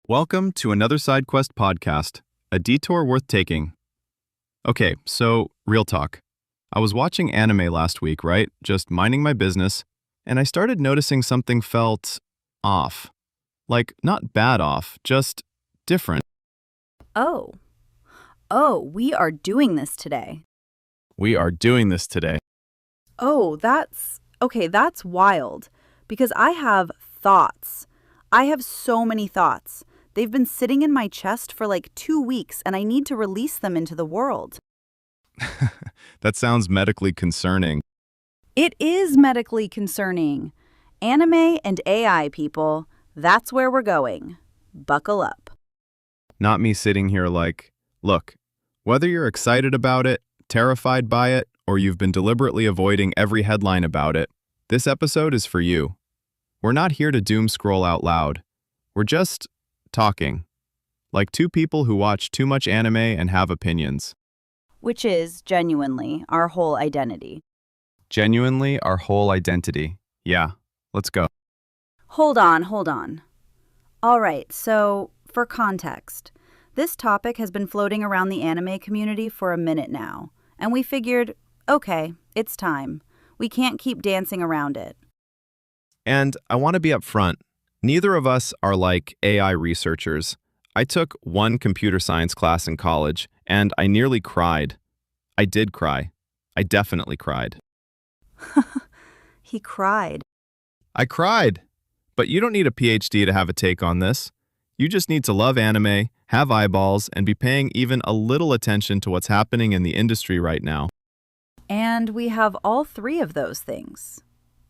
Welcome to another Side Quest podcast, a detour worth taking. Okay, so real talk. I was watching anime last week, right? Just minding my business, and I started noticing something felt off. Like, not bad off, just different. Oh. Oh, we are doing this today. We are doing this today. Oh, that's wild. Because I have thoughts. I have so many thoughts. They've been sitting in my chest for like 2 weeks, and I need to release them into the world. That sounds medically concerning. It is medically concerning. Anime and AI, people. That's where we're going. Buckle up. Not me sitting here like, look, whether you're excited about it, terrified by it, or you've been deliberately avoiding every headline about it, this episode is for you. We're not here to doom scroll out loud. We're just talking. Like two people who watch too much anime and have opinions. Which is, genuinely, our whole identity. Genuinely our whole identity. Yeah, let's go. Hold on. All right, so, for context, this topic has been floating around the anime community for a minute now, and we figured, okay, it's time. We can't keep dancing around it. And I want to be upfront. Neither of us are like AI researchers. I took one computer science class in college, and I nearly cried. I did cry. I definitely cried. He cried. I cried. But you don't need a PhD to have a take on this. You just need to love anime, have eyeballs, and be paying even a little attention to what's happening in the industry right now. And we have all three of those things.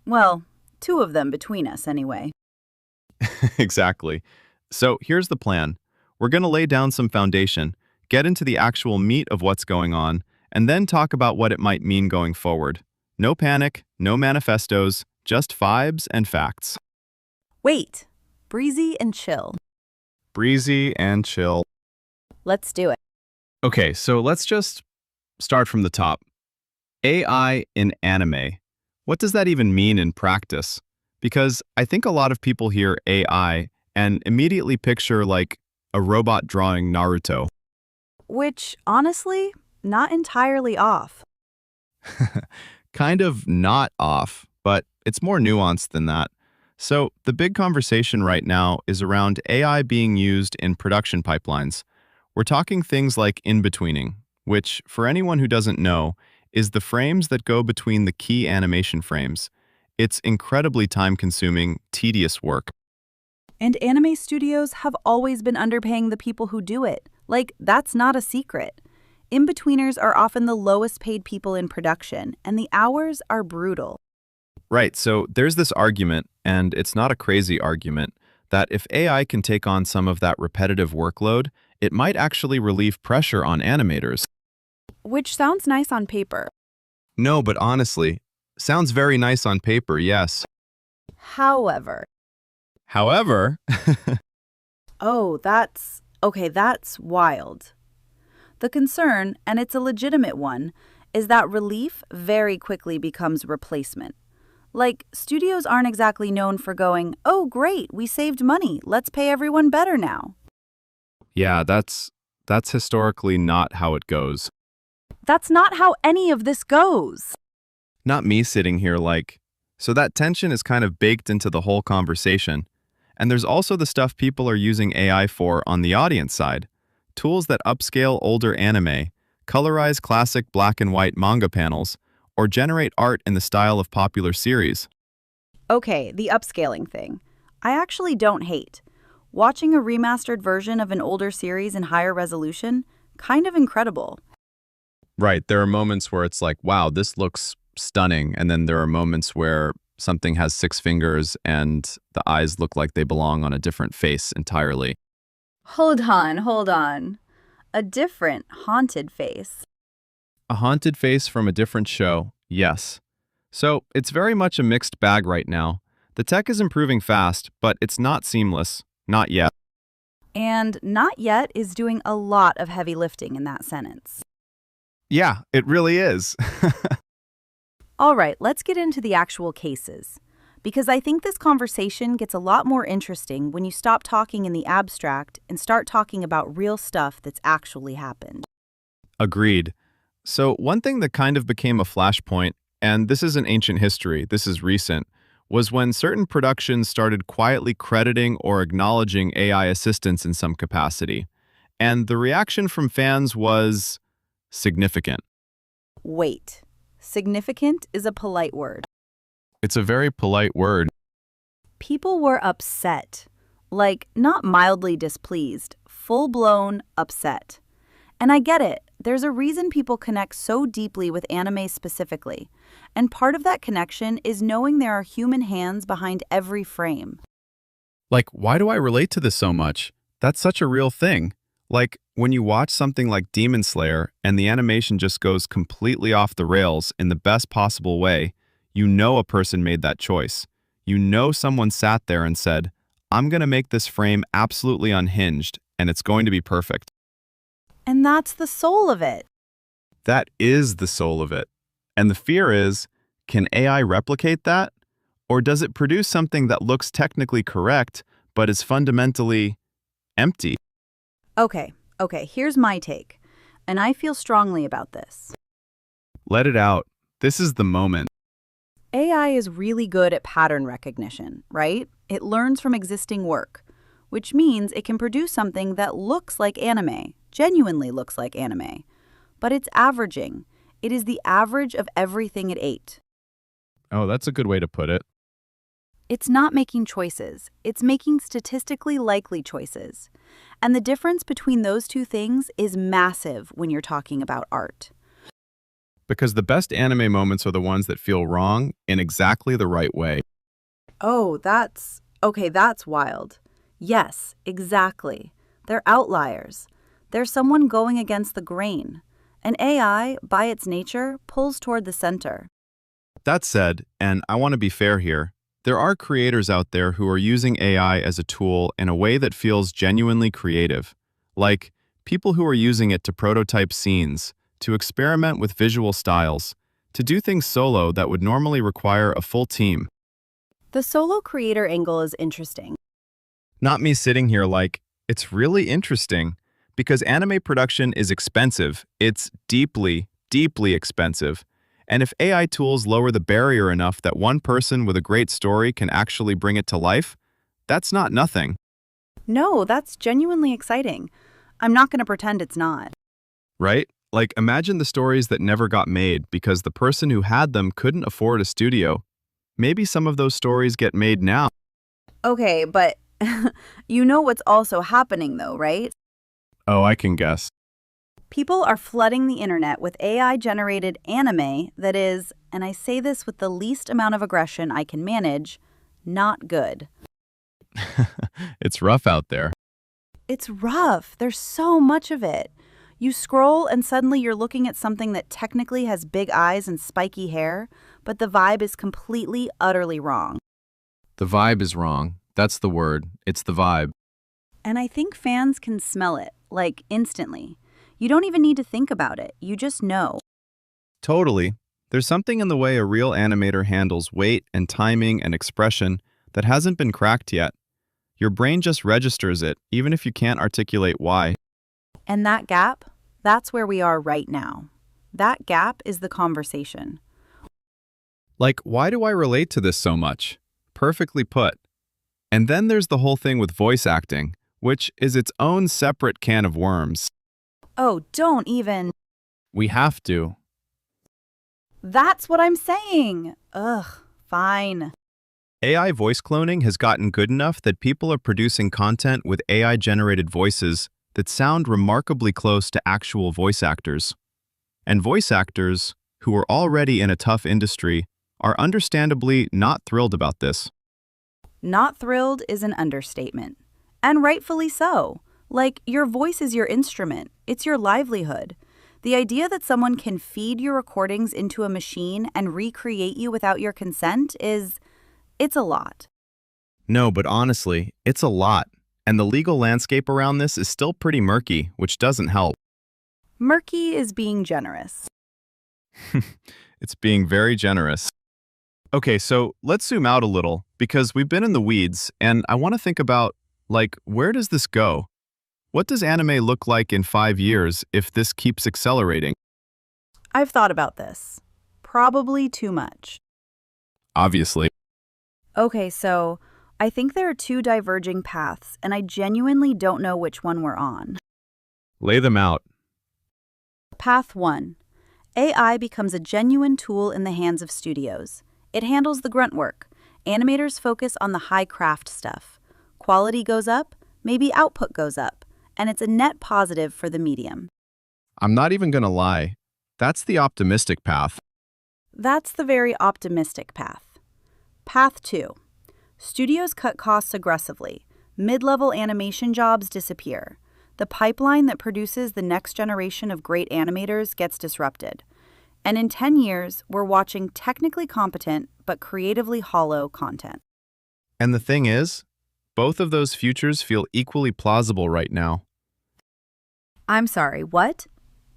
Well, two of them between us, anyway. Exactly. So here's the plan. We're going to lay down some foundation, get into the actual meat of what's going on, and then talk about what it might mean going forward. No panic, no manifestos, just vibes and facts. Wait, breezy and chill. Breezy and chill. Let's do it. Okay, so let's just start from the top. AI in anime. What does that even mean in practice? Because I think a lot of people hear AI and immediately picture like a robot drawing Naruto. Which, honestly, not entirely off. Kind of not off, but it's more nuanced than that. So the big conversation right now is around AI being used in production pipelines. We're talking things like in-betweening, which, for anyone who doesn't know, is the frames that go between the key animation frames. It's incredibly time-consuming, tedious work. And anime studios have always been underpaying the people who do it. Like, that's not a secret. In-betweeners are often the lowest paid people in production, and the hours are brutal. Right, so there's this argument, and it's not a crazy argument, that if AI can take on some of that repetitive workload, it might actually relieve pressure on animators. Which sounds nice on paper. No, but honestly, sounds very nice on paper, yes. However, oh, that's wild. The concern, and it's a legitimate one, is that relief very quickly becomes replacement. Like, studios aren't exactly known for going, oh, great, we saved money, let's pay everyone better now. Yeah, that's historically not how it goes. That's not how any of this goes. Not me sitting here like, so that tension is kind of baked into the whole conversation. And there's also the stuff people are using AI for on the audience side. Tools that upscale older anime, colorize classic black and white manga panels, or generate art in the style of popular series. Okay, the upscaling thing. I actually don't hate. Watching a remastered version of an older series in higher resolution, kind of incredible. Right, there are moments where it's like, wow, this looks stunning. And then there are moments where something has 6 fingers and the eyes look like they belong on a different face entirely. Hold on. A different haunted face. A haunted face from a different show, yes. So it's very much a mixed bag right now. The tech is improving fast, but it's not seamless. Not yet. And not yet is doing a lot of heavy lifting in that sentence. Yeah, it really is. All right, let's get into the actual cases. because I think this conversation gets a lot more interesting when you stop talking in the abstract and start talking about real stuff that's actually happened. Agreed. So, one thing that kind of became a flashpoint, and this isn't ancient history, this is recent, was when certain productions started quietly crediting or acknowledging AI assistance in some capacity. And the reaction from fans was significant. Wait, significant is a polite word. It's a very polite word. People were upset. Like, not mildly displeased, full blown upset. And I get it. There's a reason people connect so deeply with anime specifically. And part of that connection is knowing there are human hands behind every frame. Like, why do I relate to this so much? That's such a real thing. Like, when you watch something like Demon Slayer and the animation just goes completely off the rails in the best possible way, you know a person made that choice. You know someone sat there and said, I'm going to make this frame absolutely unhinged, and it's going to be perfect. And that's the soul of it. That is the soul of it. And the fear is, can AI replicate that? Or does it produce something that looks technically correct, but is fundamentally empty? Okay, here's my take. And I feel strongly about this. Let it out. This is the moment. AI is really good at pattern recognition, right? It learns from existing work, which means it can produce something that looks like anime, genuinely looks like anime. But it's averaging. It is the average of everything it ate. Oh, that's a good way to put it. It's not making choices. It's making statistically likely choices. And the difference between those two things is massive when you're talking about art. Because the best anime moments are the ones that feel wrong in exactly the right way. Oh, that's wild. Yes, exactly. They're outliers. They're someone going against the grain. An AI, by its nature, pulls toward the center. That said, and I want to be fair here, there are creators out there who are using AI as a tool in a way that feels genuinely creative. Like people who are using it to prototype scenes, to experiment with visual styles, to do things solo that would normally require a full team. The solo creator angle is interesting. Not me sitting here like, it's really interesting, because anime production is expensive. It's deeply, deeply expensive. And if AI tools lower the barrier enough that one person with a great story can actually bring it to life, that's not nothing. No, that's genuinely exciting. I'm not going to pretend it's not. Right? Like, imagine the stories that never got made because the person who had them couldn't afford a studio. Maybe some of those stories get made now. Okay, but you know what's also happening though, right? Oh, I can guess. People are flooding the internet with AI-generated anime that is, and I say this with the least amount of aggression I can manage, not good. It's rough out there. It's rough. There's so much of it. You scroll and suddenly you're looking at something that technically has big eyes and spiky hair, but the vibe is completely, utterly wrong. The vibe is wrong. That's the word. It's the vibe. And I think fans can smell it, like instantly. You don't even need to think about it. You just know. Totally. There's something in the way a real animator handles weight and timing and expression that hasn't been cracked yet. Your brain just registers it, even if you can't articulate why. And that gap, that's where we are right now. That gap is the conversation. Like, why do I relate to this so much? Perfectly put. And then there's the whole thing with voice acting, which is its own separate can of worms. Oh, don't even. We have to. That's what I'm saying. Ugh, fine. AI voice cloning has gotten good enough that people are producing content with AI-generated voices that sound remarkably close to actual voice actors. And voice actors, who are already in a tough industry, are understandably not thrilled about this. Not thrilled is an understatement. And rightfully so. Like, your voice is your instrument. It's your livelihood. The idea that someone can feed your recordings into a machine and recreate you without your consent it's a lot. No, but honestly, it's a lot. And the legal landscape around this is still pretty murky, which doesn't help. Murky is being generous. It's being very generous. Okay, so let's zoom out a little because we've been in the weeds and I want to think about, where does this go? What does anime look like in 5 years if this keeps accelerating? I've thought about this. Probably too much. Obviously. Okay, so I think there are two diverging paths, and I genuinely don't know which one we're on. Lay them out. Path 1. AI becomes a genuine tool in the hands of studios. It handles the grunt work. Animators focus on the high craft stuff. Quality goes up, maybe output goes up, and it's a net positive for the medium. I'm not even going to lie. That's the optimistic path. That's the very optimistic path. Path 2. Studios cut costs aggressively. Mid-level animation jobs disappear. The pipeline that produces the next generation of great animators gets disrupted. And in 10 years, we're watching technically competent but creatively hollow content. And the thing is, both of those futures feel equally plausible right now. I'm sorry, what?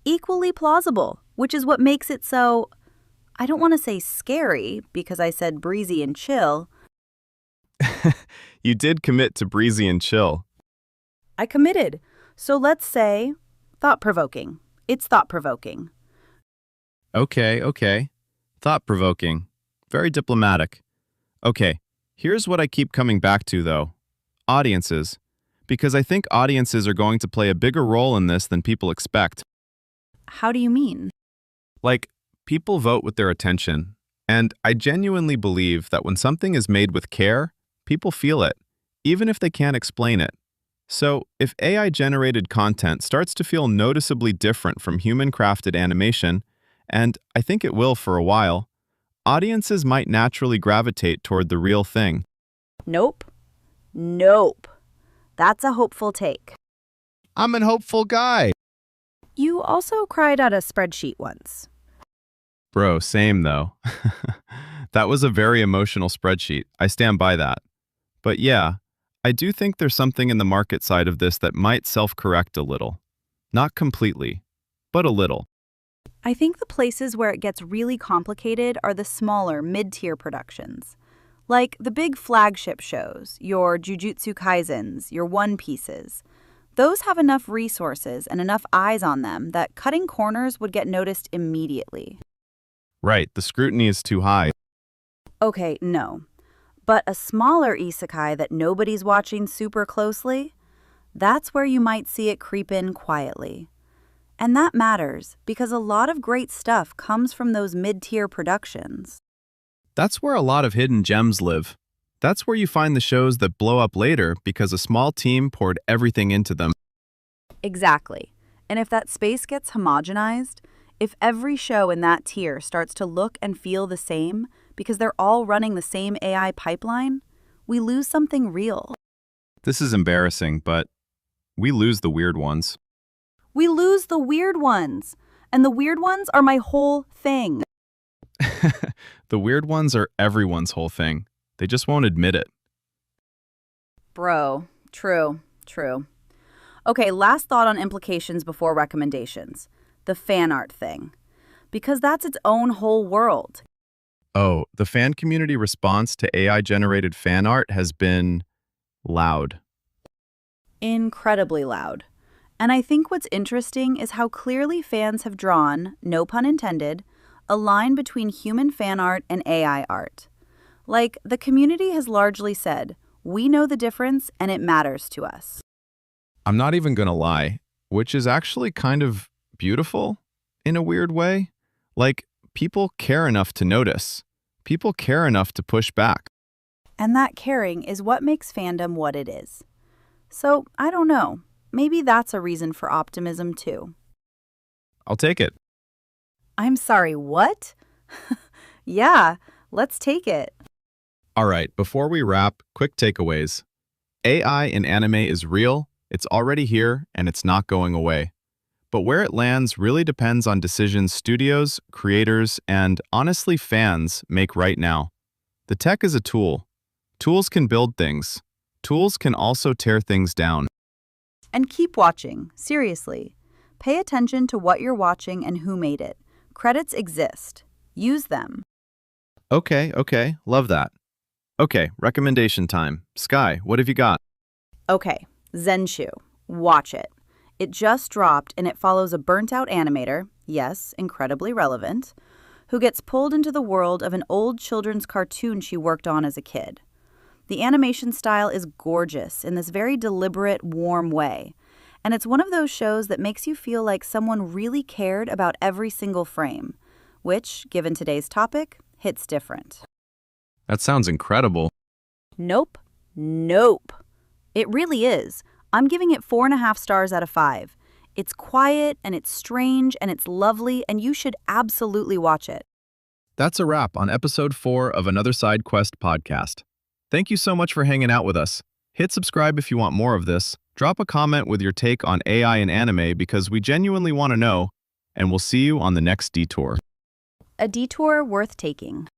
Equally plausible, which is what makes it so, I don't want to say scary because I said breezy and chill. You did commit to breezy and chill. I committed. So let's say thought-provoking. It's thought-provoking. Okay. Thought-provoking. Very diplomatic. Okay, here's what I keep coming back to, though. Audiences. Because I think audiences are going to play a bigger role in this than people expect. How do you mean? People vote with their attention. And I genuinely believe that when something is made with care, people feel it, even if they can't explain it. So, if AI-generated content starts to feel noticeably different from human-crafted animation, and I think it will for a while, audiences might naturally gravitate toward the real thing. Nope. Nope. That's a hopeful take. I'm an hopeful guy. You also cried at a spreadsheet once. Bro, same though. That was a very emotional spreadsheet. I stand by that. But yeah, I do think there's something in the market side of this that might self-correct a little. Not completely, but a little. I think the places where it gets really complicated are the smaller, mid-tier productions. Like the big flagship shows, your Jujutsu Kaisens, your One Pieces. Those have enough resources and enough eyes on them that cutting corners would get noticed immediately. Right, the scrutiny is too high. Okay, no. But a smaller isekai that nobody's watching super closely, that's where you might see it creep in quietly. And that matters because a lot of great stuff comes from those mid-tier productions. That's where a lot of hidden gems live. That's where you find the shows that blow up later because a small team poured everything into them. Exactly. And if that space gets homogenized, if every show in that tier starts to look and feel the same because they're all running the same AI pipeline, we lose something real. This is embarrassing, but we lose the weird ones. We lose the weird ones. And the weird ones are my whole thing. The weird ones are everyone's whole thing. They just won't admit it. Bro, true. Okay, last thought on implications before recommendations. The fan art thing. Because that's its own whole world. Oh, the fan community response to AI-generated fan art has been loud. Incredibly loud. And I think what's interesting is how clearly fans have drawn, no pun intended, a line between human fan art and AI art. Like, the community has largely said, we know the difference and it matters to us. I'm not even gonna lie, which is actually kind of beautiful in a weird way. People care enough to notice. People care enough to push back. And that caring is what makes fandom what it is. So, I don't know. Maybe that's a reason for optimism too. I'll take it. I'm sorry, what? Yeah, let's take it. All right, before we wrap, quick takeaways. AI in anime is real, it's already here, and it's not going away. But where it lands really depends on decisions studios, creators, and honestly fans make right now. The tech is a tool. Tools can build things. Tools can also tear things down. And keep watching, seriously. Pay attention to what you're watching and who made it. Credits exist. Use them. Okay, love that. Okay, recommendation time. Sky, what have you got? Okay, Zenshu. Watch it. It just dropped and it follows a burnt out animator, yes, incredibly relevant, who gets pulled into the world of an old children's cartoon she worked on as a kid. The animation style is gorgeous in this very deliberate, warm way. And it's one of those shows that makes you feel like someone really cared about every single frame, which, given today's topic, hits different. That sounds incredible. Nope. Nope. It really is. I'm giving it 4.5 stars out of 5. It's quiet and it's strange and it's lovely, and you should absolutely watch it. That's a wrap on episode 4 of Another Side Quest podcast. Thank you so much for hanging out with us. Hit subscribe if you want more of this. Drop a comment with your take on AI and anime because we genuinely want to know, and we'll see you on the next detour. A detour worth taking.